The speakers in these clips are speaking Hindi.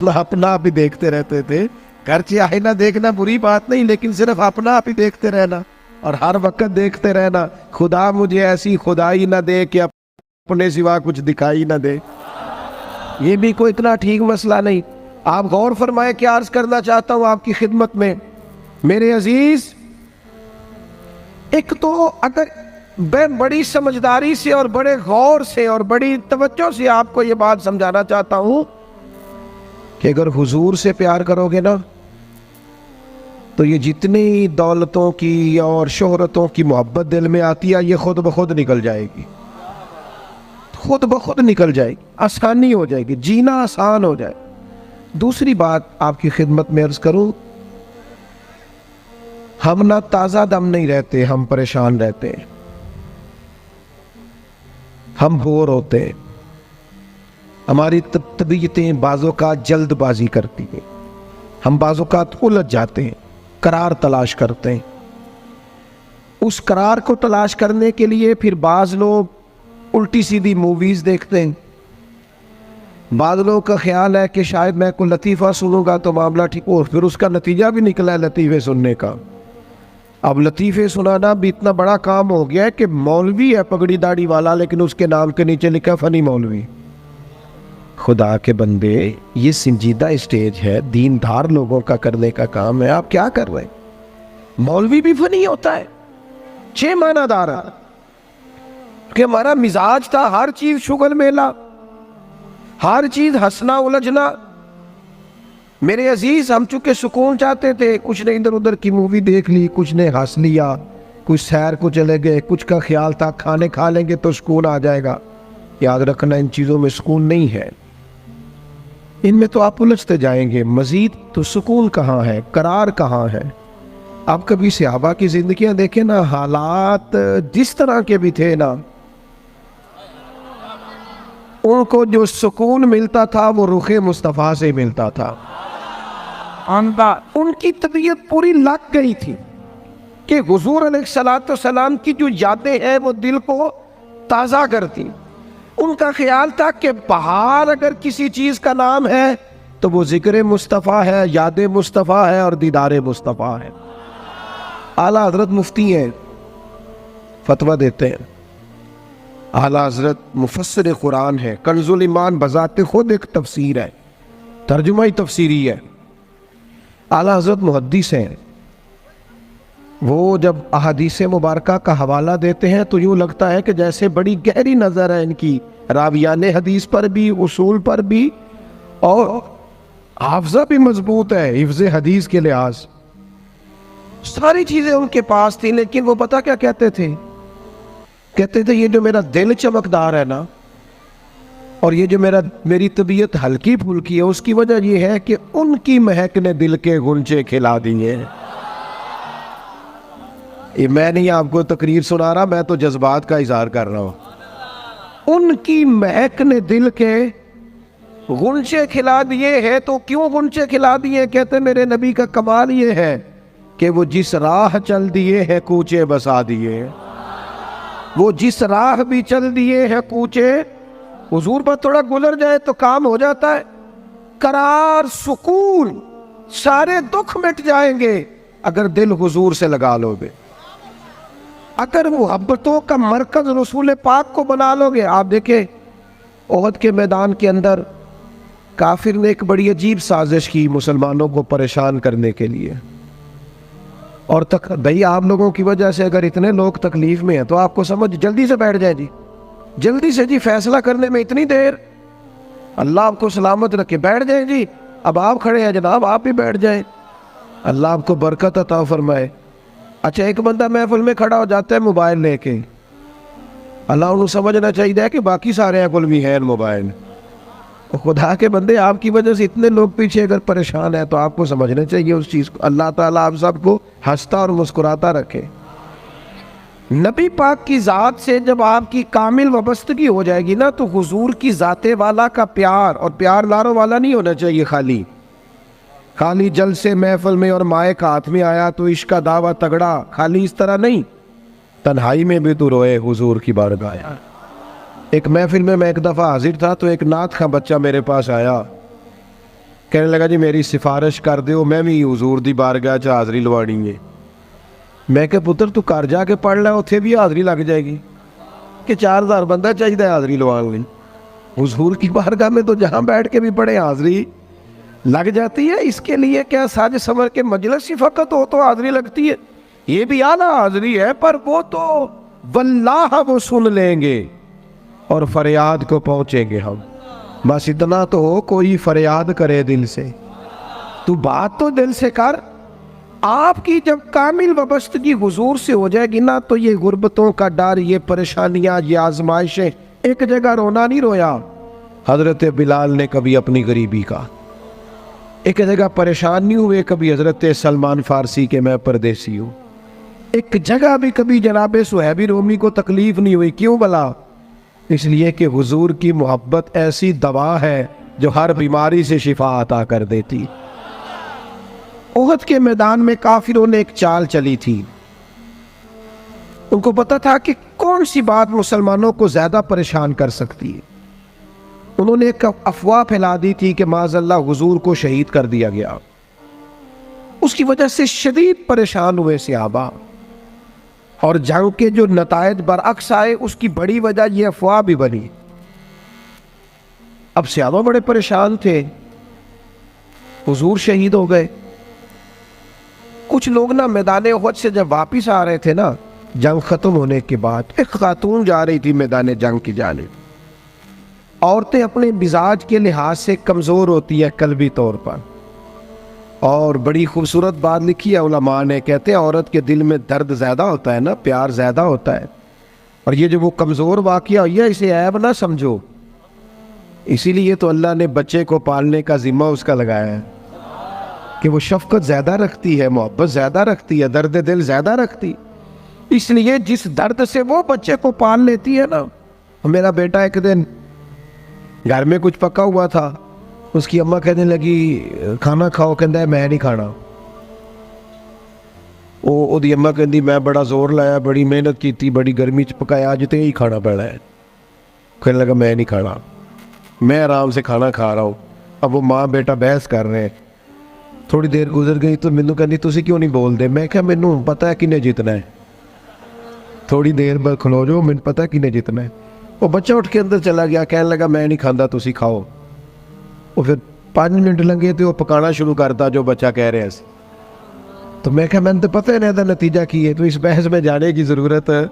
अपना आप ही देखते रहते थे। घर से आईना देखना बुरी बात नहीं, लेकिन सिर्फ अपना आप ही देखते रहना और हर वक्त देखते रहना, खुदा मुझे ऐसी खुदाई ना दे कि अपने सिवा कुछ दिखाई ना दे। ये भी कोई इतना ठीक मसला नहीं। आप गौर फरमाए, क्या अर्ज करना चाहता हूं आपकी खिदमत में मेरे अजीज। एक तो अगर मैं बड़ी समझदारी से और बड़े गौर से और बड़ी तवज्जो से आपको ये बात समझाना चाहता हूं कि अगर हुजूर से प्यार करोगे ना, तो ये जितनी दौलतों की और शोहरतों की मोहब्बत दिल में आती है, ये खुद ब खुद निकल जाएगी, खुद ब खुद निकल जाएगी, आसानी हो जाएगी, जीना आसान हो जाए। दूसरी बात आपकी खिदमत में अर्ज करूं, हम ना ताज़ा दम नहीं रहते, हम परेशान रहते हैं, हम बोर होते हैं, हमारी तबीयतें बाज़ों का जल्दबाजी करती हैं, हम बाज़ों का उलझ जाते हैं, करार तलाश करते हैं। उस करार को तलाश करने के लिए फिर बाज़ लोग उल्टी सीधी मूवीज़ देखते हैं। बाज़ लोगों का ख्याल है कि शायद मैं कोई लतीफ़ा सुनूंगा तो मामला ठीक हो, फिर उसका नतीजा भी निकला है लतीफ़े सुनने का। अब लतीफ़े सुनाना भी इतना बड़ा काम हो गया है कि मौलवी है पगड़ी दाढ़ी वाला, लेकिन उसके नाम के नीचे लिखा फ़नी मौलवी। खुदा के बंदे, ये संजीदा स्टेज है, दीनदार लोगों का करने का काम है, आप क्या कर रहे हैं? मौलवी भी फनी होता है, 6 मानादार कि हमारा मिजाज था हर चीज शुगल मेला, हर चीज हंसना उलझना। मेरे अजीज, हम चूंकि सुकून चाहते थे, कुछ ने इधर उधर की मूवी देख ली, कुछ ने हंस लिया, कुछ सैर को चले गए, कुछ का ख्याल था खाने खा लेंगे तो सुकून आ जाएगा। याद रखना, इन चीज़ों में सुकून नहीं है, इनमें तो आप उलझते जाएंगे। मजीद तो सुकून कहाँ है, करार कहाँ है? आप कभी सहाबा की जिंदगियां देखें ना, हालात जिस तरह के भी थे ना, उनको जो सुकून मिलता था वो रुखे मुस्तफ़ा से मिलता था। उनकी तबीयत पूरी लग गई थी कि हुजूर अलैहिस्सलाम की जो यादें हैं वो दिल को ताज़ा करती। उनका ख्याल था कि बाहर अगर किसी चीज का नाम है तो वो जिक्र मुस्तफ़ा है, याद मुस्तफ़ा है और दीदार मुस्तफ़ा है। आला हजरत मुफ्ती हैं, फतवा देते हैं। आला हजरत मुफस्सिर कुरान है, कंजुल ईमान बजाते खुद एक तफसीर है, तर्जुमा ही तफसीरी है। आला हजरत मुहद्दिस हैं, वो जब अहादीस मुबारका का हवाला देते हैं तो यूँ लगता है कि जैसे बड़ी गहरी नज़र है इनकी, रावियान हदीस पर भी, उसूल पर भी, और हाफजा भी मजबूत है हिफ्ज़ हदीस के लिहाज, सारी चीज़ें उनके पास थी। लेकिन वो पता क्या कहते थे? कहते थे ये जो मेरा दिल चमकदार है ना, और ये जो मेरी तबीयत हल्की फुल्की है, उसकी वजह ये है कि उनकी महक ने दिल के गुंजे खिला दिए। ये मैं नहीं आपको तकरीर सुना रहा, मैं तो जज्बात का इजहार कर रहा हूं। उनकी महक ने दिल के गुंचे खिला दिए हैं। तो क्यों गुंचे खिला दिए? कहते मेरे नबी का कमाल ये है कि वो जिस राह चल दिए हैं कूचे बसा दिए। वो जिस राह भी चल दिए हैं कूचे, हुजूर पर थोड़ा गुजर जाए तो काम हो जाता है। करार, सुकून, सारे दुख मिट जाएंगे अगर दिल हुजूर से लगा लोगे, अगर मुहब्बतों का मरकज रसूल पाक को बना लोगे। आप देखें ओहद के मैदान के अंदर काफिर ने एक बड़ी अजीब साजिश की मुसलमानों को परेशान करने के लिए, और तक भाई आप लोगों की वजह से अगर इतने लोग तकलीफ में हैं तो आपको समझ जल्दी से बैठ जाए जी, जल्दी से जी, फैसला करने में इतनी देर, अल्लाह आपको सलामत रखे, बैठ जाए जी। अब आप खड़े हैं जनाब, आप ही बैठ जाए, अल्लाह आपको बरकत अता फरमाए। अच्छा, एक बंदा महफिल में खड़ा हो जाता है मोबाइल लेके, अल्लाह उन्हें समझना चाहिए कि बाकी सारे कुल भी हैं मोबाइल। खुदा के बंदे, आपकी वजह से इतने लोग पीछे अगर परेशान है तो आपको समझना चाहिए उस चीज़ को। अल्लाह ताला आप सबको हंसता और मुस्कुराता रखे। नबी पाक की ज़ात से जब आपकी कामिल वाबस्तगी हो जाएगी ना, तो हुजूर की ज़ाते वाला का प्यार, और प्यार लारो वाला नहीं होना चाहिए खाली जल से महफिल में और माइक हाथ में आया तो इश्क का दावा तगड़ा, खाली इस तरह नहीं, तन्हाई में भी तो रोए हुजूर की बारगाह। एक महफिल में मैं एक दफ़ा हाजिर था तो एक नात का बच्चा मेरे पास आया, कहने लगा जी मेरी सिफारिश कर दो, मैं भी हजूर दी बारगाह च हाज़री लवानी है। मैं क्या पुत्र तू घर जाके पढ़ लै, उत्थे भी हाज़री लग जाएगी कि 4000 बंदा चाहिए हाज़री लवाने लई। हुजूर की बारगाह में तो जहाँ बैठ के भी पढ़े हाज़री लग जाती है। इसके लिए क्या साज समर के मजलिस ही फ़कत हो तो हाज़री लगती है? ये भी आला हाज़री है, पर वो तो वल्लाह वो सुन लेंगे और फरियाद को पहुँचेंगे हम। बस इतना तो हो, कोई फरियाद करे दिल से, तू बात तो दिल से कर। आपकी जब कामिल वाबस्तगी हुजूर से हो जाएगी ना, तो ये गुर्बतों का डर, ये परेशानियाँ, ये आजमाइशें, एक जगह रोना नहीं रोया हज़रत बिलाल ने कभी अपनी गरीबी का, एक जगह परेशान नहीं हुए कभी हज़रत सलमान फ़ारसी के मैं परदेसी हूँ, एक जगह भी कभी जनाब सुहैबी रोमी को तकलीफ़ नहीं हुई। क्यों भला? इसलिए कि हुजूर की मोहब्बत ऐसी दवा है जो हर बीमारी से शिफा अता कर देती। उहद के मैदान में काफिरों ने एक चाल चली थी। उनको पता था कि कौन सी बात मुसलमानों को ज्यादा परेशान कर सकती है। उन्होंने एक अफवाह फैला दी थी कि माज़अल्लाह हुजूर को शहीद कर दिया गया। उसकी वजह से शदीद परेशान हुए सहाबा, और जंग के जो नतायज बरअक्स आए उसकी बड़ी वजह यह अफवाह भी बनी। अब सहाबा बड़े परेशान थे, हुजूर शहीद हो गए। कुछ लोग ना मैदान उहद से जब वापिस आ रहे थे ना, जंग खत्म होने के बाद, एक खातून जा रही थी मैदान जंग की जानिब। औरतें अपने मिजाज के लिहाज से कमज़ोर होती है कल्बी तौर पर, और बड़ी खूबसूरत बात लिखी है उलमा ने, कहते हैं औरत के दिल में दर्द ज़्यादा होता है ना, प्यार ज़्यादा होता है, और ये जो वो कमज़ोर वाक़या हुई है इसे ऐब ना समझो। इसीलिए तो अल्लाह ने बच्चे को पालने का ज़िम्मा उसका लगाया है कि वो शफ़क़त ज़्यादा रखती है, मोहब्बत ज़्यादा रखती है, दर्द दिल ज़्यादा रखती। इसलिए जिस दर्द से वो बच्चे को पाल लेती है ना। मेरा बेटा एक दिन घर में कुछ पका हुआ था, उसकी अम्मा कहने लगी खाना खाओ, कहता है मैं नहीं खाना। ओदी अम्मा कहती मैं बड़ा जोर लाया, बड़ी मेहनत की थी, बड़ी गर्मी च पकाया, अज तो यही खाना पैना है। कहने लगा मैं नहीं खाना, मैं आराम से खाना खा रहा हूँ। अब वो माँ बेटा बहस कर रहे हैं। थोड़ी देर गुजर गई तो मैनू कहती तुसी क्यों नहीं बोलते? मैं क्या मैनू पता है किन्ने जीतना है, थोड़ी देर बाद खलो जाओ, मैनू पता है किन्ने जीतना है। वो बच्चा उठ के अंदर चला गया, कहने लगा मैं नहीं खाता, तुसी खाओ। वो फिर 5 मिनट लगे तो वो पकाना शुरू करता जो बच्चा कह रहे हैं। तो मैं क्या मैंने तो पता है ना नतीजा की है, तो इस बहस में जाने की ज़रूरत है।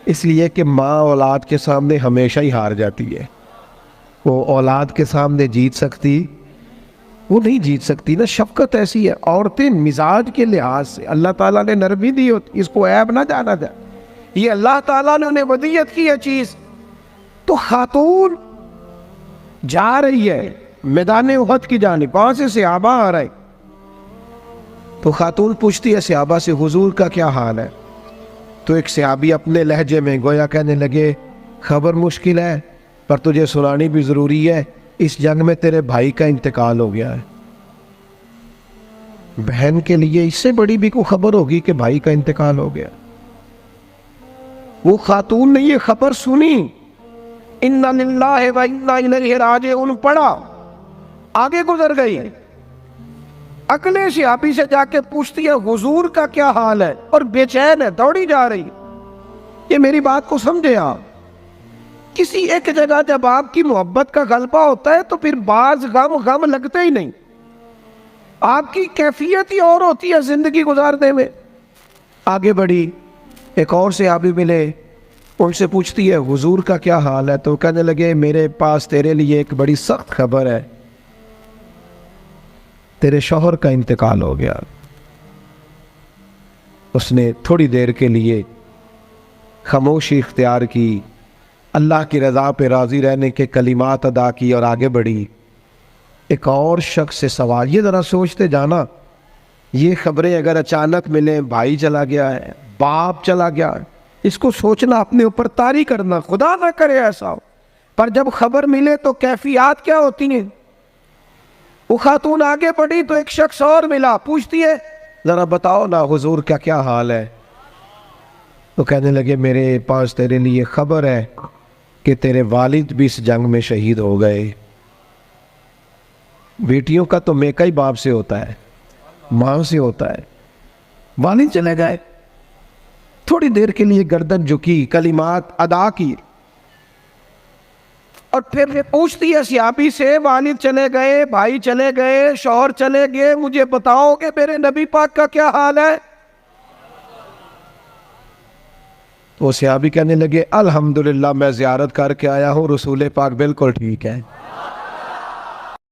इसलिए कि माँ औलाद के सामने हमेशा ही हार जाती है। वो औलाद के सामने जीत सकती, वो नहीं जीत सकती ना। शफकत ऐसी है। औरतें मिजाज के लिहाज से अल्लाह ताला ने नरमी दी होती, इसको ऐब ना जाना जाए, ये अल्लाह ताला ने उन्हें वदियत की है चीज़। तो खातून जा रही है मैदान उहद की जानिब, वहां से सहाबा आ रहे, तो खातून पूछती है सहाबा से हुजूर का क्या हाल है? तो एक सहाबी अपने लहजे में गोया कहने लगे खबर मुश्किल है, पर तुझे सुनानी भी ज़रूरी है, इस जंग में तेरे भाई का इंतकाल हो गया है। बहन के लिए इससे बड़ी भी कोई खबर होगी कि भाई का इंतकाल हो गया? वो खातून ने ये खबर सुनी, इन्ना लिल्लाहि व इन्ना इलैहि राजिऊन पढ़ा, आगे गुजर गई। अगले सहाबी से जाके पूछती है हुजूर का क्या हाल है, और बेचैन है, दौड़ी जा रही। ये मेरी बात को समझे आप। किसी एक जगह जब आपकी मोहब्बत का गलबा होता है तो फिर बाज गम लगते ही नहीं। आपकी कैफियत ही और होती है जिंदगी गुजारने में। आगे बढ़ी, एक और सहाबी मिले, उनसे पूछती है हुजूर का क्या हाल है? तो कहने लगे मेरे पास तेरे लिए एक बड़ी सख्त खबर है, तेरे शौहर का इंतकाल हो गया। उसने थोड़ी देर के लिए खामोशी इख्तियार की, अल्लाह की रज़ा पे राज़ी रहने के कलिमात अदा की और आगे बढ़ी। एक और शख्स से सवाल, ये ज़रा सोचते जाना, ये खबरें अगर अचानक मिले, भाई चला गया है, बाप चला गया है, इसको सोचना, अपने ऊपर तारी करना, खुदा ना करे ऐसा हो, पर जब खबर मिले तो कैफियत क्या होती है। वो खातून आगे बढ़ी तो एक शख्स और मिला, पूछती है ज़रा बताओ ना हुजूर का क्या हाल है? तो कहने लगे मेरे पास तेरे लिए खबर है कि तेरे वालिद भी इस जंग में शहीद हो गए। बेटियों का तो मेका ही बाप से होता है, माँ से होता है। वालिद चले गए, थोड़ी देर के लिए गर्दन झुकी, कलिमात अदा की, और फिर वे पूछती है सियाबी से, वालिद चले गए, भाई चले गए, शौहर चले गए, मुझे बताओगे मेरे नबी पाक का क्या हाल है? तो सियाबी कहने लगे, अल्हम्दुलिल्लाह मैं ज़ियारत करके आया हूँ, रसूल पाक बिल्कुल ठीक है।